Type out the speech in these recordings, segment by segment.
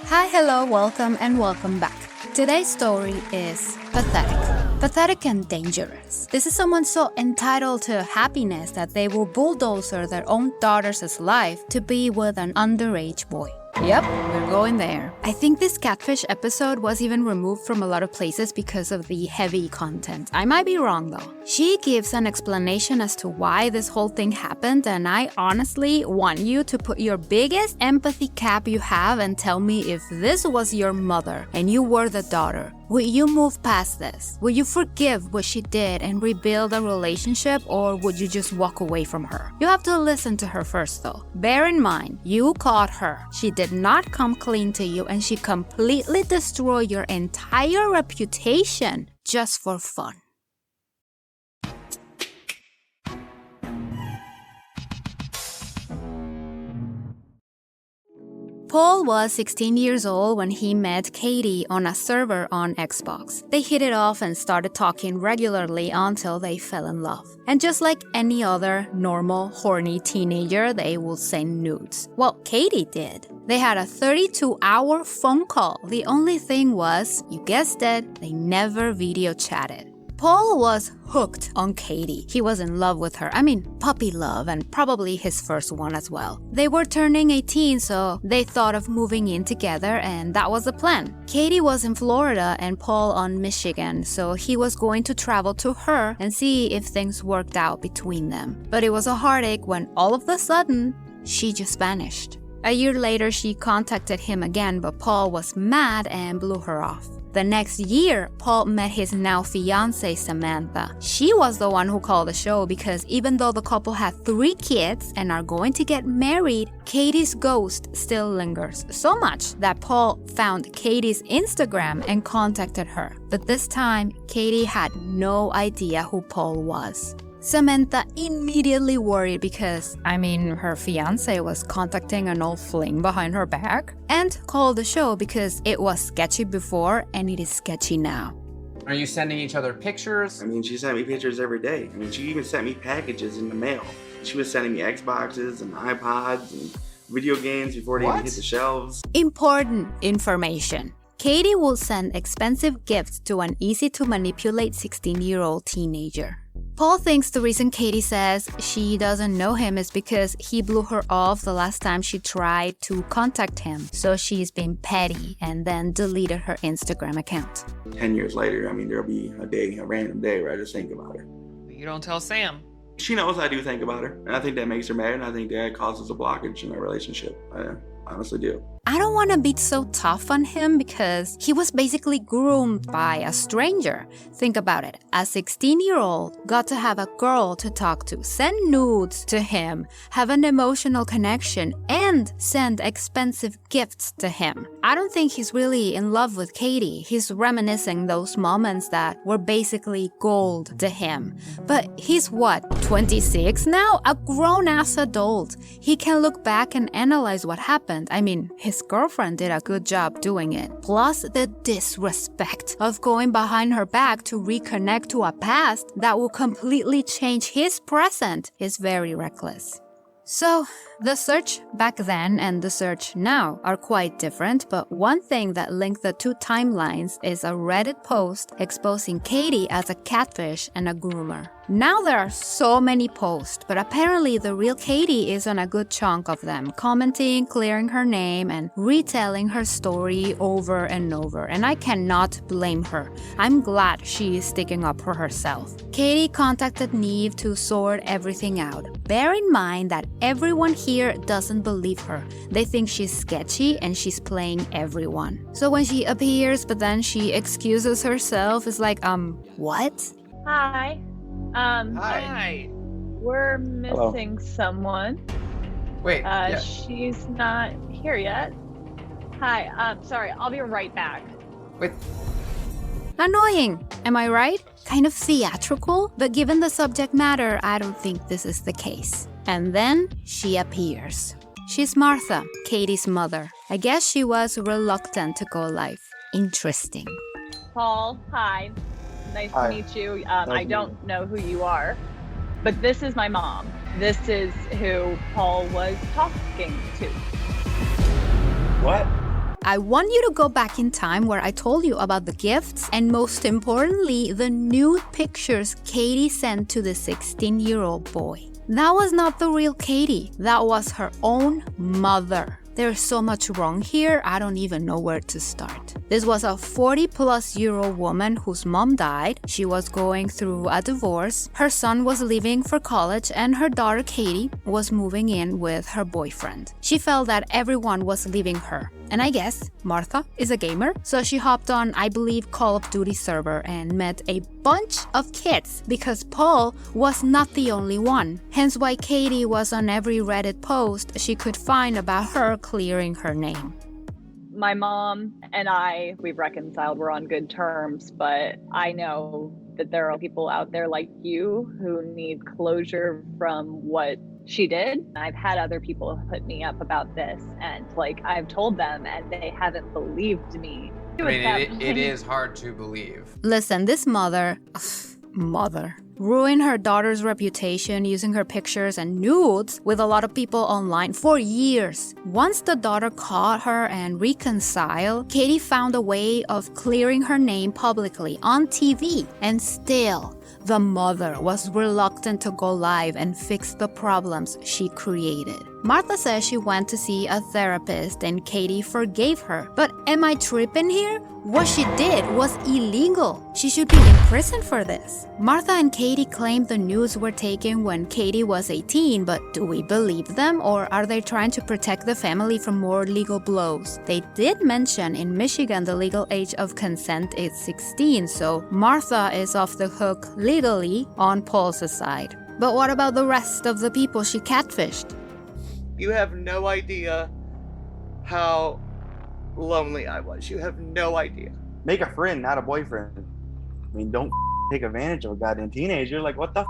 Hi, hello, welcome, and welcome back. Today's story is pathetic. Pathetic and dangerous. This is someone so entitled to happiness that they will bulldoze their own daughter's life to be with an underage boy. Yep, we're going there. I think this catfish episode was even removed from a lot of places because of the heavy content. I might be wrong though. She gives an explanation as to why this whole thing happened, and I honestly want you to put your biggest empathy cap you have and tell me if this was your mother and you were the daughter. Would you move past this? Would you forgive what she did and rebuild a relationship, or would you just walk away from her? You have to listen to her first though. Bear in mind, you caught her. She did not come clean to you, and she completely destroyed your entire reputation just for fun. Paul was 16 years old when he met Katie on a server on Xbox. They hit it off and started talking regularly until they fell in love. And just like any other normal, horny teenager, they will send nudes. Well, Katie did. They had a 32-hour phone call. The only thing was, you guessed it, they never video chatted. Paul was hooked on Katie. He was in love with her. I mean, puppy love, and probably his first one as well. They were turning 18, so they thought of moving in together, and that was the plan. Katie was in Florida and Paul on Michigan, so he was going to travel to her and see if things worked out between them. But it was a heartache when all of a sudden, she just vanished. A year later, she contacted him again, but Paul was mad and blew her off. The next year, Paul met his now fiancée, Samantha. She was the one who called the show because even though the couple had 3 kids and are going to get married, Katie's ghost still lingers. So much that Paul found Katie's Instagram and contacted her. But this time, Katie had no idea who Paul was. Samantha immediately worried because, her fiancé was contacting an old fling behind her back, and called the show because it was sketchy before and it is sketchy now. Are you sending each other pictures? She sent me pictures every day. She even sent me packages in the mail. She was sending me Xboxes and iPods and video games before they even hit the shelves. Important information. Katie will send expensive gifts to an easy-to-manipulate 16-year-old teenager. Paul thinks the reason Katie says she doesn't know him is because he blew her off the last time she tried to contact him. So she's been petty and then deleted her Instagram account. 10 years later, there'll be a random day where I just think about her. You don't tell Sam. She knows I do think about her, and I think that makes her mad, and I think that causes a blockage in our relationship. I honestly do. I don't want to be so tough on him because he was basically groomed by a stranger. Think about it. A 16-year-old got to have a girl to talk to, send nudes to him, have an emotional connection, and send expensive gifts to him. I don't think he's really in love with Katie. He's reminiscing those moments that were basically gold to him. But he's 26 now? A grown-ass adult. He can look back and analyze what happened. His girlfriend did a good job doing it. Plus, the disrespect of going behind her back to reconnect to a past that will completely change his present is very reckless. So, the search back then and the search now are quite different, but one thing that linked the two timelines is a Reddit post exposing Katie as a catfish and a groomer. Now there are so many posts, but apparently the real Katie is on a good chunk of them, commenting, clearing her name, and retelling her story over and over, and I cannot blame her. I'm glad she is sticking up for herself. Katie contacted Neve to sort everything out. Bear in mind that everyone here doesn't believe her. They think she's sketchy and she's playing everyone. So when she appears, but then she excuses herself, it's like, what? Hi. Hi. We're missing someone. Wait. She's not here yet. Hi. Sorry. I'll be right back. Wait. Annoying, am I right? Kind of theatrical, but given the subject matter, I don't think this is the case. And then she appears. She's Martha, Katie's mother. I guess she was reluctant to go live. Interesting. Paul, hi. Nice Hi. to meet you. Nice I to don't know who you are, but this is my mom. This is who Paul was talking to. What? I want you to go back in time where I told you about the gifts and most importantly, the nude pictures Katie sent to the 16-year-old boy. That was not the real Katie. That was her own mother. There's so much wrong here, I don't even know where to start. This was a 40-plus-year-old woman whose mom died. She was going through a divorce. Her son was leaving for college and her daughter Katie was moving in with her boyfriend. She felt that everyone was leaving her. And I guess Martha is a gamer, so she hopped on, I believe, Call of Duty server and met a bunch of kids because Paul was not the only one. Hence why Katie was on every Reddit post she could find about her clearing her name. My mom and I, we've reconciled, we're on good terms, but I know that there are people out there like you who need closure from what she did. I've had other people hit me up about this and I've told them and they haven't believed me. I mean, it is hard to believe. Listen, this mother ruined her daughter's reputation using her pictures and nudes with a lot of people online for years. Once the daughter caught her and reconciled, Katie found a way of clearing her name publicly on TV. And still, the mother was reluctant to go live and fix the problems she created. Martha says she went to see a therapist and Katie forgave her. But am I tripping here? What she did was illegal. She should be in prison for this. Martha and Katie claimed the nudes were taken when Katie was 18, but do we believe them or are they trying to protect the family from more legal blows? They did mention in Michigan the legal age of consent is 16, so Martha is off the hook legally on Paul's side. But what about the rest of the people she catfished? You have no idea how lonely I was. You have no idea. Make a friend, not a boyfriend. I mean, don't take advantage of a goddamn teenager. Like, what the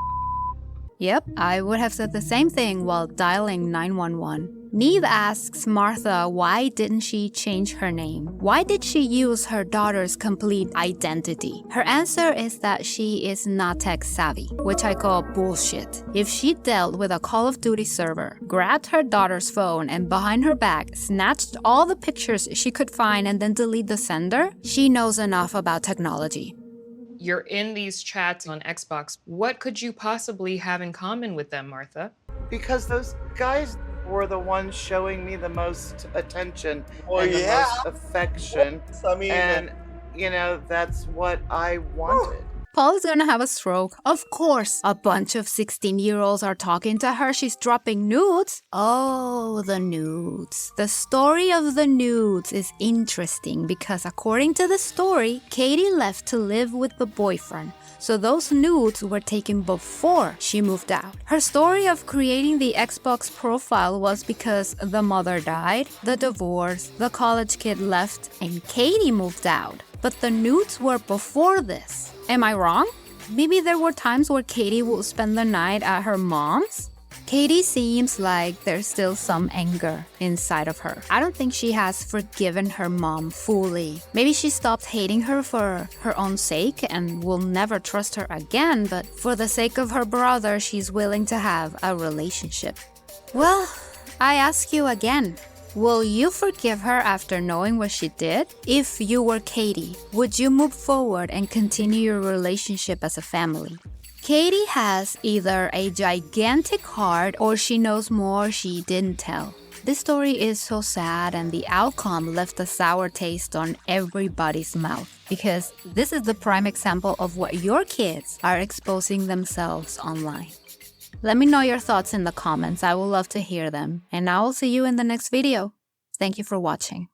Yep, I would have said the same thing while dialing 911. Neve asks Martha why didn't she change her name? Why did she use her daughter's complete identity? Her answer is that she is not tech savvy, which I call bullshit. If she dealt with a Call of Duty server, grabbed her daughter's phone and behind her back snatched all the pictures she could find and then delete the sender, she knows enough about technology. You're in these chats on Xbox. What could you possibly have in common with them, Martha? Because those guys were the ones showing me the most attention and the most affection. And, that's what I wanted. Paul is gonna have a stroke. Of course, a bunch of 16-year-olds are talking to her. She's dropping nudes. Oh, the nudes. The story of the nudes is interesting because according to the story, Katie left to live with the boyfriend. So those nudes were taken before she moved out. Her story of creating the Xbox profile was because the mother died, the divorce, the college kid left, and Katie moved out. But the nudes were before this. Am I wrong? Maybe there were times where Katie would spend the night at her mom's? Katie seems like there's still some anger inside of her. I don't think she has forgiven her mom fully. Maybe she stopped hating her for her own sake and will never trust her again, but for the sake of her brother, she's willing to have a relationship. Well, I ask you again. Will you forgive her after knowing what she did? If you were Katie, would you move forward and continue your relationship as a family? Katie has either a gigantic heart or she knows more she didn't tell. This story is so sad and the outcome left a sour taste on everybody's mouth because this is the prime example of what your kids are exposing themselves online. Let me know your thoughts in the comments. I would love to hear them. And I will see you in the next video. Thank you for watching.